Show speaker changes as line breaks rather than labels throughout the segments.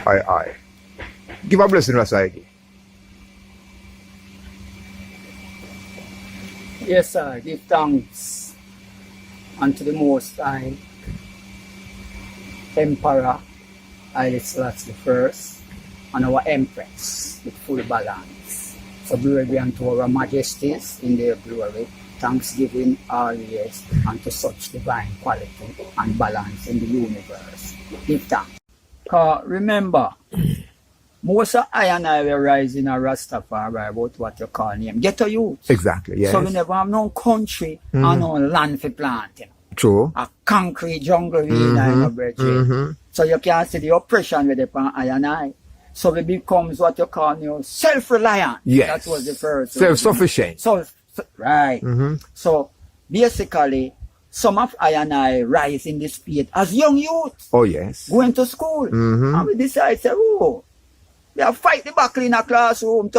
I. Give a blessing, Rastafari.
Yes, sir. Give thanks unto the Most High Emperor Haile Selassie I and our Empress with full balance. So glory be unto our Majesties in their glory. Thanksgiving always unto such divine quality and balance in the universe. Give thanks. Remember, most of I and I were rising a Rastafari about what you call name. Ghetto youth.
Exactly, yes.
So we never have no country and no land for planting.
True.
A concrete jungle in our brethren. So you can see the oppression with the I and I. So it becomes what you call self-reliance.
Yes.
That was the first.
Self-sufficient.
Right. So basically, some of I and I rise in the spirit as young youth.
Oh, yes.
Going to school. And we decide, say, oh, we have fight the battle in a classroom.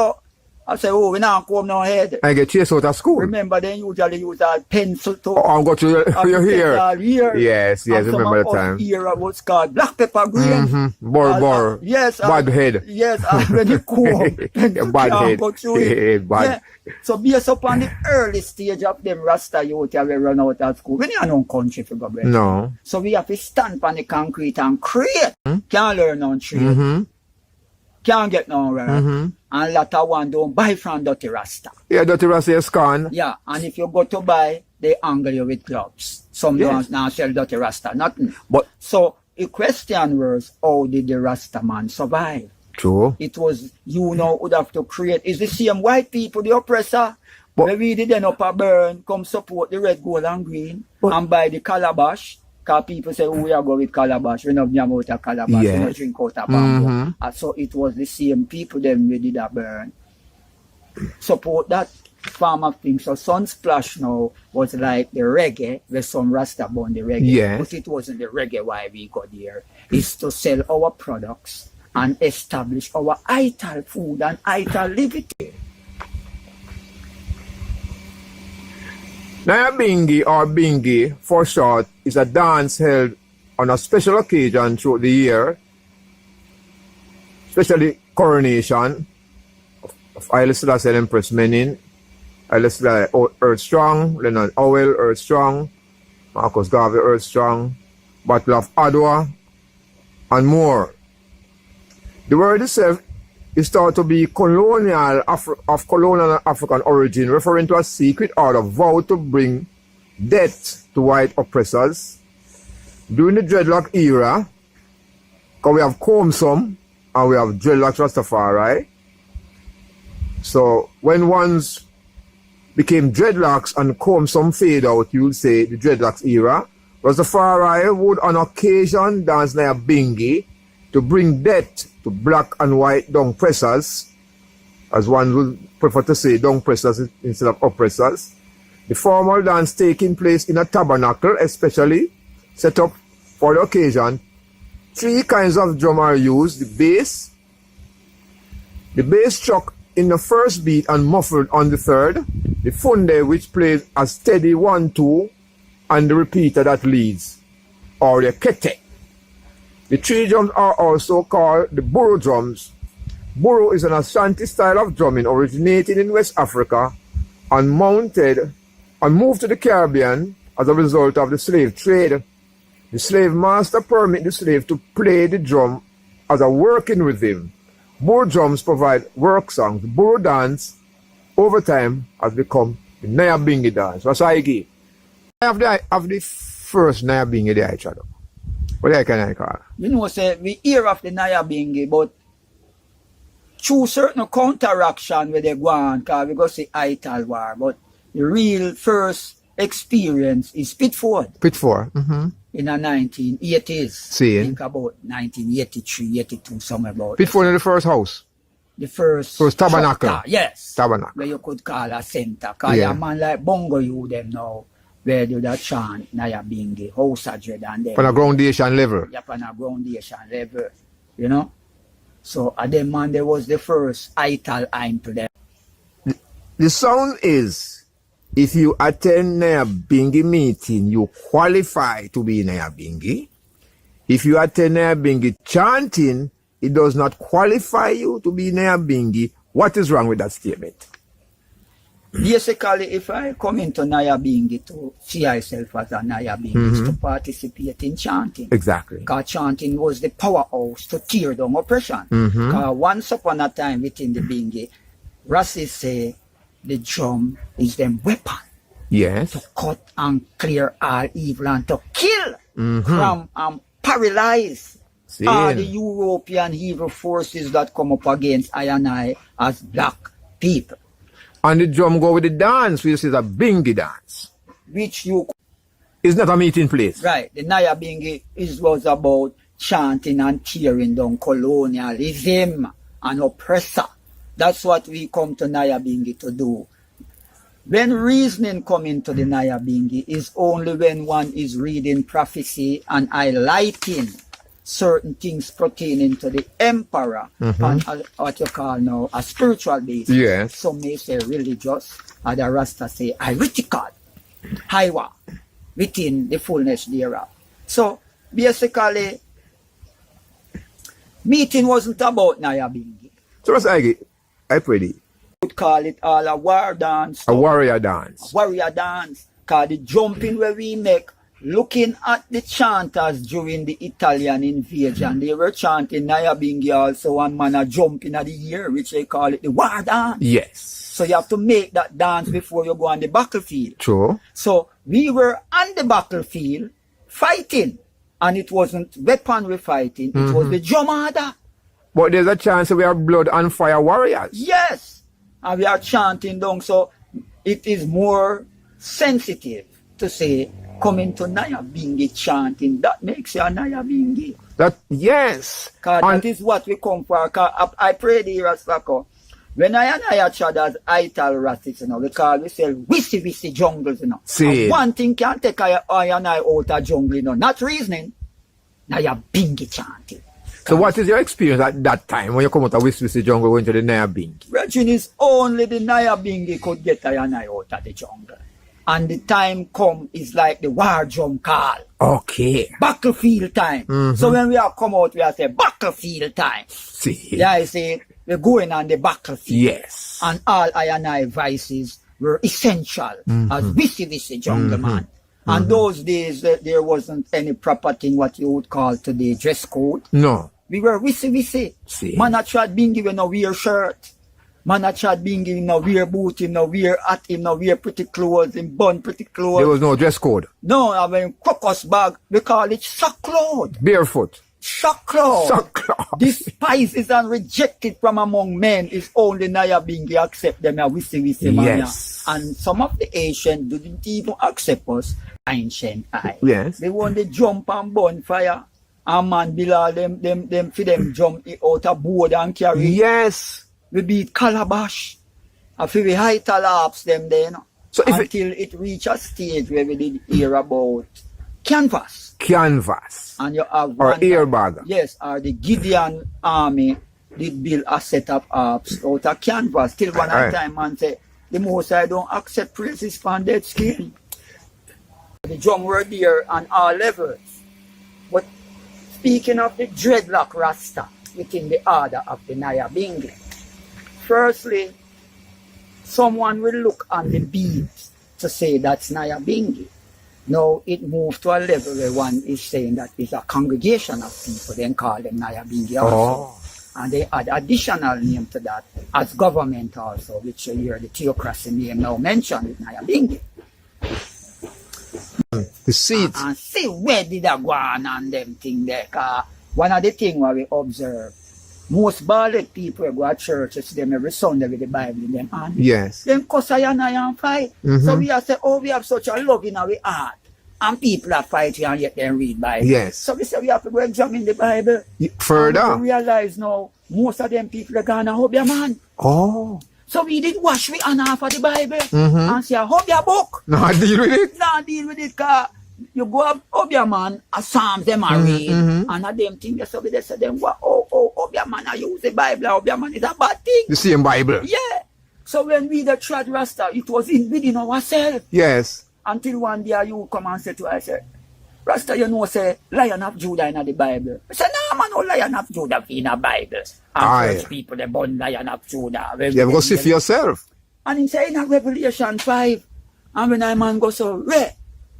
I say, oh, we now come no head.
I get chased out of school.
Remember, they usually use a pencil to.
Oh, I'm going to your hair. Yes,
and
remember the time.
Here was called black pepper green.
Bor.
Yes.
Bad head.
Yes, when you come.
Bad head. Bad.
Yeah. So based upon the early stage of them Rasta youth, we run out of school. We have no country for go back.
No.
So we have to stand on the concrete and create. Can't learn on trade. Can't get nowhere. And lot of one don't buy from Dirty Rasta.
Yeah, Dirty Rasta is gone.
Yeah, and if you go to buy, they angle you with gloves. Some don't now sell Dirty Rasta, nothing.
But
so the question was, how did the Rasta man survive?
True.
It was, would have to create. It's the same white people, the oppressor. But we did up a burn, come support the red, gold, and green, and buy the calabash. Because people say, oh, we are going with calabash. We don't have out a calabash. We don't drink out a bamboo. And so it was the same people then we did a burn. Support that form of thing. So Sunsplash now was like the reggae, where some Rasta born the reggae.
Yes.
But it wasn't the reggae why we got there. It's to sell our products and establish our ital food and ital liberty.
Nyabinghi or Bingi, for short, is a dance held on a special occasion throughout the year, especially coronation of Haile Selassie Empress Menin, Haile Selassie Earth Strong, Leonard Howell Earth Strong, Marcus Garvey Earth Strong, Battle of Adwa, and more. The word itself is thought to be colonial African origin, referring to a secret order vowed to bring death to white oppressors. During the dreadlock era, because we have Comsum and we have dreadlocks Rastafari. So when ones became dreadlocks and Comsum fade out, you would say the dreadlocks era. Rastafari would on occasion dance Nyabinghi to bring death to black and white down pressers, as one would prefer to say down pressers instead of oppressors. The formal dance taking place in a tabernacle, especially set up for the occasion. 3 kinds of drum are used: the bass chuck in the first beat and muffled on the third, the funde which plays a steady 1-2, and the repeater that leads, or the kete. The 3 drums are also called the burro drums. Burro is an Ashanti style of drumming originating in West Africa and moved to the Caribbean as a result of the slave trade. The slave master permitted the slave to play the drum as a working rhythm. Burro drums provide work songs. The burro dance, over time, has become the Nyabinghi dance. What's IGIE? I have the first Nyabinghi there, I tried. What can I call?
You know, say we hear of the Nyabinghi, but through certain counteraction where they go on, because we go see Ital War, but the real first experience is Pitford.
Pitford.
In the 1980s.
See.
I think about 1983, 82, somewhere about.
Pitford in the first house.
The first
tabernacle.
Structure, yes.
Tabernacle.
Where you could call a center. Because a man like Bongo you them now, where do that chant Nyabinghi, House of Dread and them.
On a groundation level.
Yeah, on a groundation level. You know? So at them man there was the first ital aim to them.
The sound is, if you attend Nyabinghi meeting, you qualify to be Nyabinghi. If you attend Nyabinghi chanting, it does not qualify you to be Nyabinghi, what is wrong with that statement?
Basically, if I come into Nyabinghi to see myself as a Nyabinghi, is to participate in chanting.
Exactly.
Because chanting was the powerhouse to tear down oppression. Because once upon a time within the Bingi, Rasis say the drum is them weapon
Yes.
to cut and clear all evil and to kill, from and paralyze all the European evil forces that come up against I and I as black people.
And the drum go with the dance, which is a Bingi dance.
Which you
It's not a meeting place.
right, the Nyabinghi was about chanting and tearing down colonialism and oppressor. That's what we come to Nyabinghi to do. When reasoning come into the Nyabinghi is only when one is reading prophecy and highlighting certain things pertaining to the emperor on what you call now a spiritual basis.
Yes.
Some may say religious, other Rasta say heretical, highwa, within the fullness thereof. So basically, meeting wasn't about Nyabinghi.
So that's I pray thee.
Would call it all a war dance.
A warrior dance.
Warrior dance. Cause the jumping where we make, looking at the chanters during the Italian invasion, they were chanting Nyabinghi also, one man a jump in the air, which they call it the war dance.
Yes.
So you have to make that dance before you go on the battlefield.
True.
So we were on the battlefield fighting, and it wasn't weaponry fighting, it was the drum order.
But there's a chance that we are blood and fire warriors.
Yes. And we are chanting down, so it is more sensitive to say, coming to Nyabinghi chanting, that makes you a Nyabinghi.
That, yes.
Because
And-
that is what we come for. 'Cause I pray the Flako. When I and I chat as I tell Rasis, you know, because we say WISSY jungles, you know.
See.
And one thing can take I and I out of jungle, you know, not reasoning. Nyabinghi chanting.
So what is your experience at that time when you come out of WISSY jungle going to the Nyabinghi?
Virgin is only the Nyabinghi could get I and I out of the jungle. And the time come is like the war drum call.
Okay.
Battlefield time. So when we are come out, we are say battlefield time.
See.
Yeah, I say we're going on the battlefield.
Yes.
And all I and I vices were essential as WISSY jungle man. And those days there wasn't any proper thing what you would call today dress code.
No.
We were WISSY.
See.
Man a tried being given no wear shirt. Man a tried being given no wear boot, him no wear hat, him no wear pretty clothes, him bun pretty clothes.
There was no dress code.
No, I mean crocus bag, we call it sackcloth.
Barefoot.
Sackcloth.
Sackcloth.
Despised and rejected from among men is only Nyabinghi accept them a WISSY man.
Yes.
And some of the Asians didn't even accept us. Ancient eye.
Yes.
They want to jump on bonfire. And man below them for them jump out a board and carry.
Yes.
We beat calabash. And for we high talaps them then.
So if
until it reach a stage where we did hear about canvas.
Canvas.
And you have
Or
one
airbag.
Yes, or the Gideon army did build a set of apps out of canvas. Till one
Right.
time man say, the most I don't accept praises from dead skin. The drum were there on all levels. But speaking of the dreadlock Rasta within the order of the Nyabinghi, firstly, someone will look on the beads to say that's Nyabinghi. Now it moved to a level where one is saying that it's a congregation of people, then call them Nyabinghi also.
Oh.
And they add additional name to that as government also, which you hear the theocracy name now mentioned with Nyabinghi.
The seat.
And see where did I go on and them thing there. 'Cause one of the things where we observe, most ballad people go to churches them every Sunday with the Bible in them hand.
Yes.
Them cuss and fight. So we have say, oh, we have such a love in our heart. And people are fighting and yet they read Bible.
Yes.
So we say we have to go examine the Bible.
Further.
And we realize now, most of them people are gonna hope your man.
Oh.
So we did wash we hand off of the Bible and say, hope your book.
No, deal with it.
Not deal with it, cause you go up your man, a Psalms them are read, and a them thing so they say them oh your man I use the Bible, your man is a bad thing.
The same Bible.
Yeah. So when we the trad Rasta, it was in within ourselves
Yes.
until one day you come and say to us, Rasta, you know, say, Lion of Judah in the Bible. I say, no, man, no Lion of Judah in the Bible. And church people, they born Lion of Judah.
You have to go see for yourself.
And he say, in Revelation 5, and when I man go so,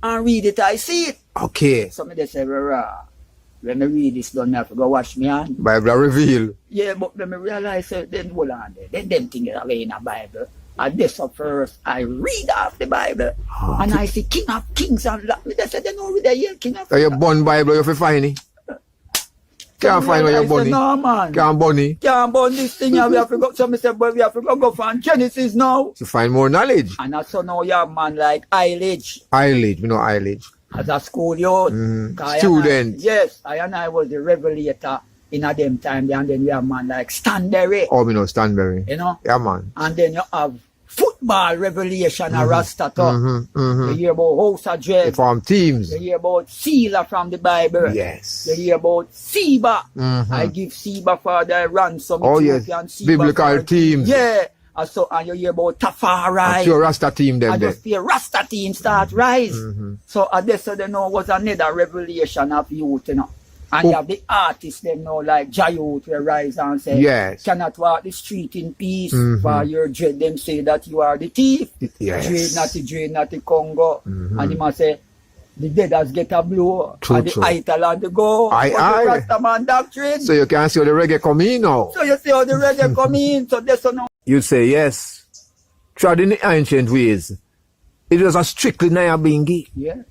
and read it, I see it.
Okay.
So me they say, when I read this, don't have to go wash me hand.
Bible reveal.
Yeah, but when I realize, then hold on there. Then them things are in the Bible. And this up first, I read off the Bible. And I see King of Kings and Lord. They say, they know with the year King of Kings.
You born Bible, you have to find it. Can't find where you're born.
No, man.
Can't burn it.
Can't burn this thing. And we have to go. So I said, but we have to go from Genesis now.
To find more knowledge.
And that's so now you have man like Eyledge.
Eyledge, we know Eyledge.
As a school youth.
Student.
Yes, I was the revelator in a them time. And then we have man like Stanberry.
Oh, we know Stanberry.
You know?
Yeah, man.
And then you have football revelation and Rasta talk. You hear about House of Dread.
From teams.
You hear about Sealer from the Bible.
Yes.
You hear about Seba. I give Seba for the ransom.
Oh, yes. Biblical teams.
Yeah. And you hear about Tafari.
Your Rasta team then.
And just the Rasta team start rise. So I just said, was another revelation of youth, you know. And you have the artists them now like Jayut will rise and say,
yes,
cannot walk the street in peace for your dread. Them say that you are the thief.
Yes.
Dread not the Congo. And he must say, the deaders get a blow.
True,
and the Ital the go.
Aye.
The Rastaman doctrine.
So you can see how the reggae come in now.
So you see how the reggae come in. So that's now.
You say yes. Tried in the ancient ways. It was a strictly Nyabinghi.
Yes.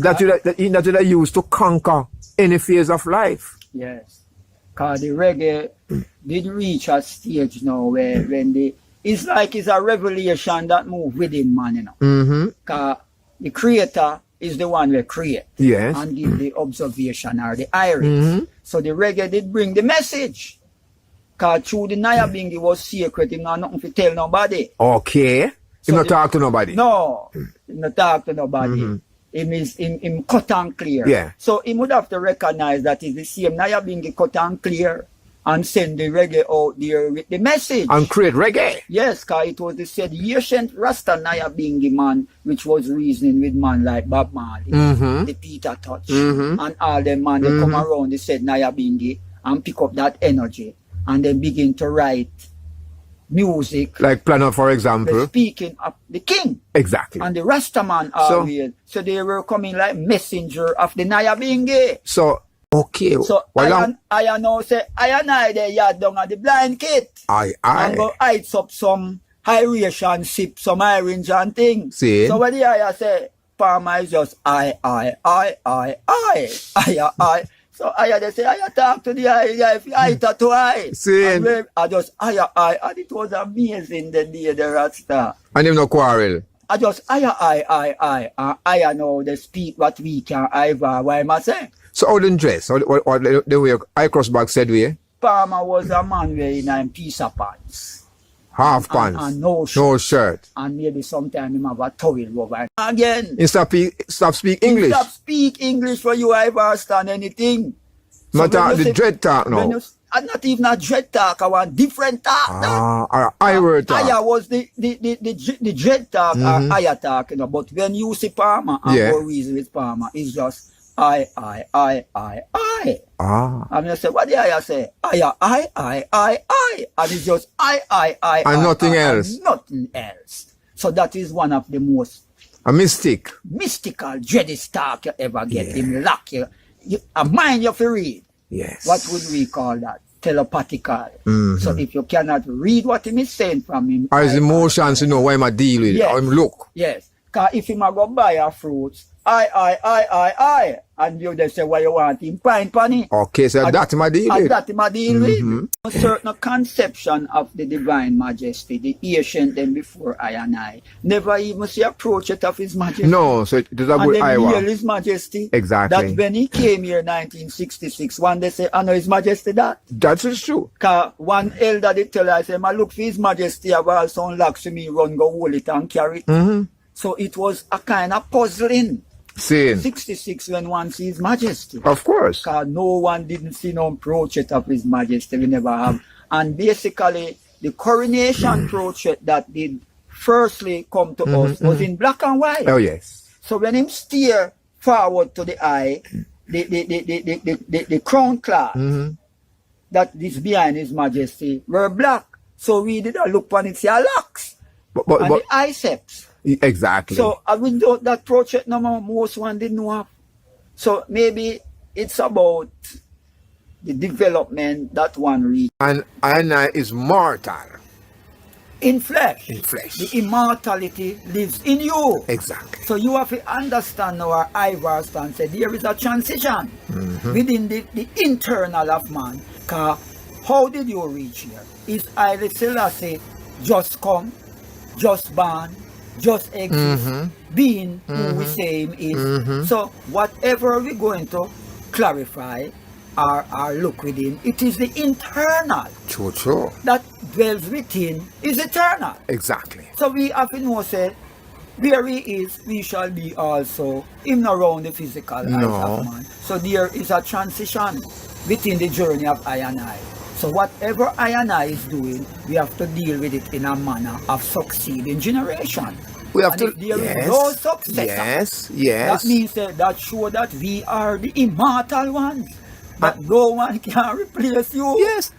That you used to conquer any phase of life.
Yes. Because the reggae did reach a stage now where it's like it's a revelation that moves within man, you know. Because the creator is the one that create.
Yes.
And give the observation or the iris. So the reggae did bring the message. Because through the Nyabinghi was secret, he not nothing to tell nobody.
Okay. He not talk to nobody.
No. He not talk to nobody. Him cut and clear.
Yeah.
So he would have to recognize that it's the same Nyabinghi cut and clear and send the reggae out there with the message.
And create reggae.
Yes, because it was the ancient Rasta Nyabinghi man which was reasoning with man like Bob Marley, the Peter Touch, and all them man they come around, they said Nyabinghi and pick up that energy and then begin to write music.
Like Planner, for example.
Speaking of the king.
Exactly.
And the Rastaman always. So they were coming like messenger of the Nyabinghi.
So, okay.
So I know say, I there yard down at the blind kit. And go heights up some hydration, sip some orange and things.
See?
So when the I say, Palmer is just I. So they say, I talk to the I talk to I.
See?
And I just, and it was amazing the day the Rasta.
And him no quarrel.
I just, I know they speak what we can, why am I saying?
So how them dress? What the way I cross back said way?
Palmer was a man wearing a piece of pants.
Half pants.
And no shirt.
No shirt.
And maybe sometime him have a towel over. Again.
He stop speak English.
Stop speak English for you, I understand anything.
So the dread talk now.
Not even a dread talk, I want different talk.
I word talk.
Aya was the dread talk, Aya talk, you know, but when you see Palmer and go reason with Palmer, it's just I. And you say, what did I say? I. And it's just I.
And nothing else.
And nothing else. So that is one of the most mystical, dreadest talk you ever get. Him lock you. A mind you have to read.
Yes.
What would we call that? Telepathical. So if you cannot read what him is saying from him.
Or his emotions, you know, why am I deal with it? Or him look.
Yes. Because if him go buy a fruit, I. And you just say what you want him pine panny.
Okay, so that him a deal with.
That him a deal with. A certain conception of the divine majesty, the ancient them before I and I. Never even see approach it of his majesty.
No, so it is a good
Iowa. And then
Iowa.
his majesty.
Exactly.
That when he came here 1966, one day say, I know his majesty that.
That is true.
Because one elder did tell I say, I look for his majesty, I have some locks to me, run, go hold it and carry it. So it was a kind of puzzling.
Same.
66 when one sees majesty.
Of course.
Because no one didn't see no portrait of his majesty. We never have. And basically, the coronation portrait that did firstly come to us was in black and white.
Oh, yes.
So when him steer forward to the eye, the crown class that is behind His Majesty were black. So we did a look on it, see a locks and the biceps.
Exactly.
So I would know that project number most one didn't know of. So maybe it's about the development that one reach.
And I is mortal.
In flesh.
In flesh.
The immortality lives in you.
Exactly.
So you have to understand our Ivar stand said there is a transition within the internal of man. Because how did you reach here? Is Haile Selassie just come, just born, just exist, being who we say him is? So whatever we're going to clarify or look within, it is the internal
True.
that dwells within is eternal.
Exactly.
So we have to know say, where he is, we shall be also in around the physical eyes of man. So there is a transition within the journey of I and I. So whatever I and I is doing, we have to deal with it in a manner of succeeding generation.
We have
And
to.
if there is no successor,
Yes.
that means that show that we are the immortal ones. But no one can replace you.
Yes.